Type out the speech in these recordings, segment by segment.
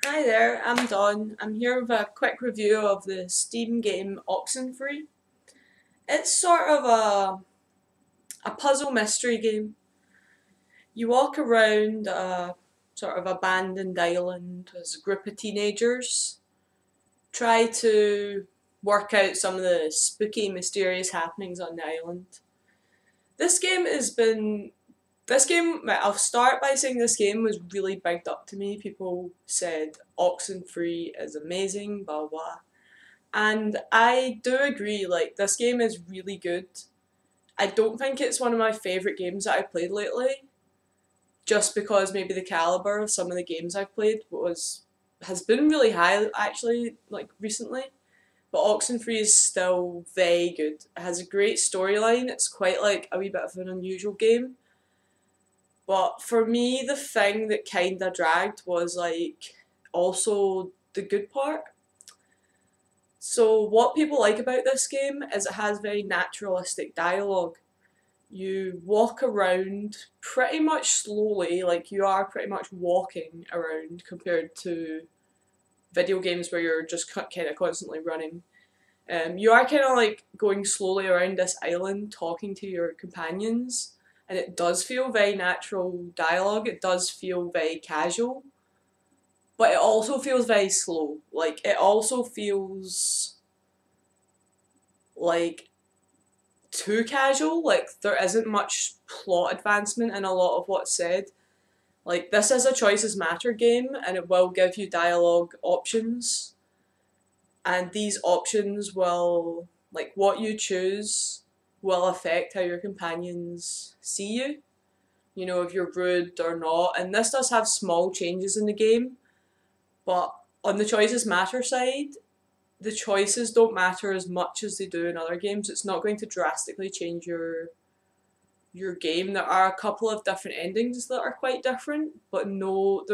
Hi there, I'm Dawn. I'm here with a quick review of the Steam game Oxenfree. It's sort of a puzzle mystery game. You walk around a sort of abandoned island as a group of teenagers, try to work out some of the spooky, mysterious happenings on the island. This game has been I'll start by saying this game was really bigged up to me. People said Oxenfree is amazing, blah blah. And I do agree, like, this game is really good. I don't think it's one of my favourite games that I've played lately, just because maybe the calibre of some of the games I've played has been really high actually, like recently. But Oxenfree is still very good. It has a great storyline, it's quite like a wee bit of an unusual game. But for me the thing that kinda dragged was like also the good part. So what people like about this game is it has very naturalistic dialogue. You walk around pretty much slowly, like you are pretty much walking around compared to video games where you're just kind of constantly running. You are kind of like going slowly around this island talking to your companions, and it does feel very natural dialogue, it does feel very casual, but it also feels very slow. Like, it also feels like too casual. Like, there isn't much plot advancement in a lot of what's said. Like, this is a choices matter game, and it will give you dialogue options, and these options will, like, what you choose will affect how your companions see you. You know, if you're rude or not. And this does have small changes in the game, but on the choices matter side, the choices don't matter as much as they do in other games. It's not going to drastically change your game. There are a couple of different endings that are quite different, but no,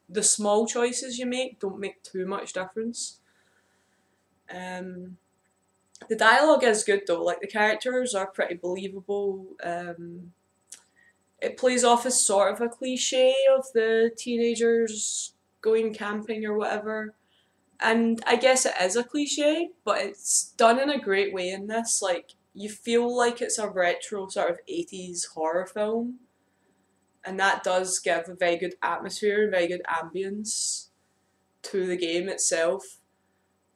the small choices you make don't make too much difference. Um, the dialogue is good though. Like, the characters are pretty believable. It plays off as sort of a cliche of the teenagers going camping or whatever. And I guess it is a cliche, but it's done in a great way in this. Like, you feel like it's a retro sort of 80s horror film, and that does give a very good atmosphere and very good ambience to the game itself,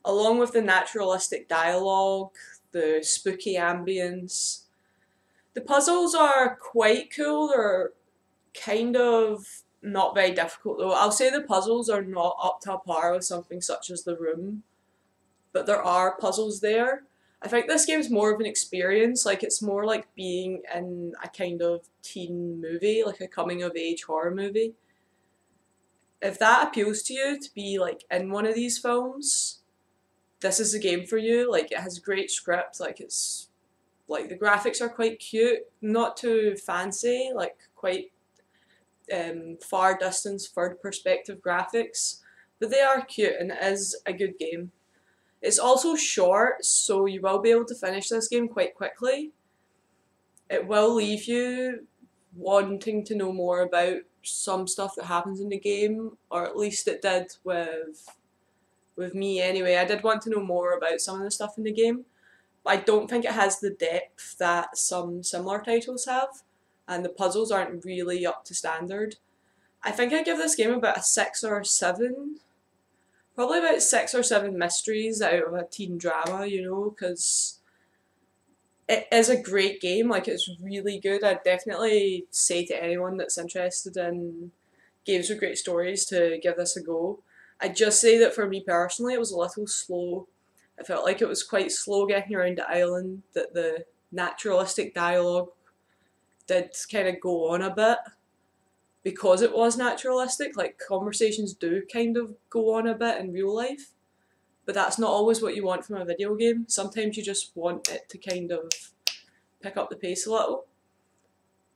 along with the naturalistic dialogue, the spooky ambience. The puzzles are quite cool. They're kind of not very difficult though. I'll say the puzzles are not up to par with something such as The Room, but there are puzzles there. I think this game's more of an experience, like it's more like being in a kind of teen movie, like a coming of age horror movie. If that appeals to you to be like in one of these films, this is the game for you. Like, it has a great script, like it's like the graphics are quite cute, not too fancy, like quite far distance third perspective graphics, but they are cute and it is a good game. It's also short, so you will be able to finish this game quite quickly. It will leave you wanting to know more about some stuff that happens in the game, or at least it did with me anyway. I did want to know more about some of the stuff in the game. I don't think it has the depth that some similar titles have, and the puzzles aren't really up to standard. I think I give this game about a 6 or 7. Probably about 6 or 7 mysteries out of a teen drama, you know, because it is a great game. Like, it's really good. I'd definitely say to anyone that's interested in games with great stories to give this a go. I'd just say that for me personally, it was a little slow. I felt like it was quite slow getting around the island, that the naturalistic dialogue did kind of go on a bit because it was naturalistic. Like, conversations do kind of go on a bit in real life, but that's not always what you want from a video game. Sometimes you just want it to kind of pick up the pace a little.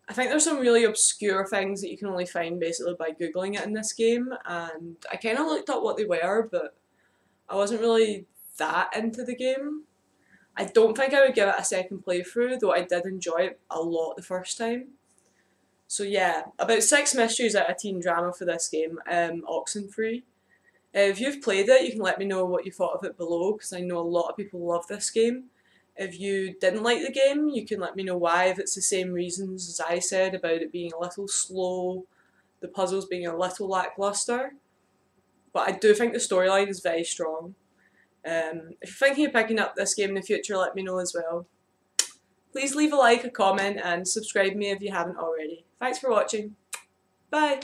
I think there's some really obscure things that you can only find basically by googling it in this game, and I kind of looked up what they were, but I wasn't really that into the game. I don't think I would give it a second playthrough, though I did enjoy it a lot the first time. So yeah, about 6 mysteries out of teen drama for this game, Oxenfree. If you've played it, you can let me know what you thought of it below, because I know a lot of people love this game. If you didn't like the game, you can let me know why, if it's the same reasons as I said about it being a little slow, the puzzles being a little lackluster. But I do think the storyline is very strong. If you're thinking of picking up this game in the future, let me know as well. Please leave a like, a comment, and subscribe me if you haven't already. Thanks for watching. Bye!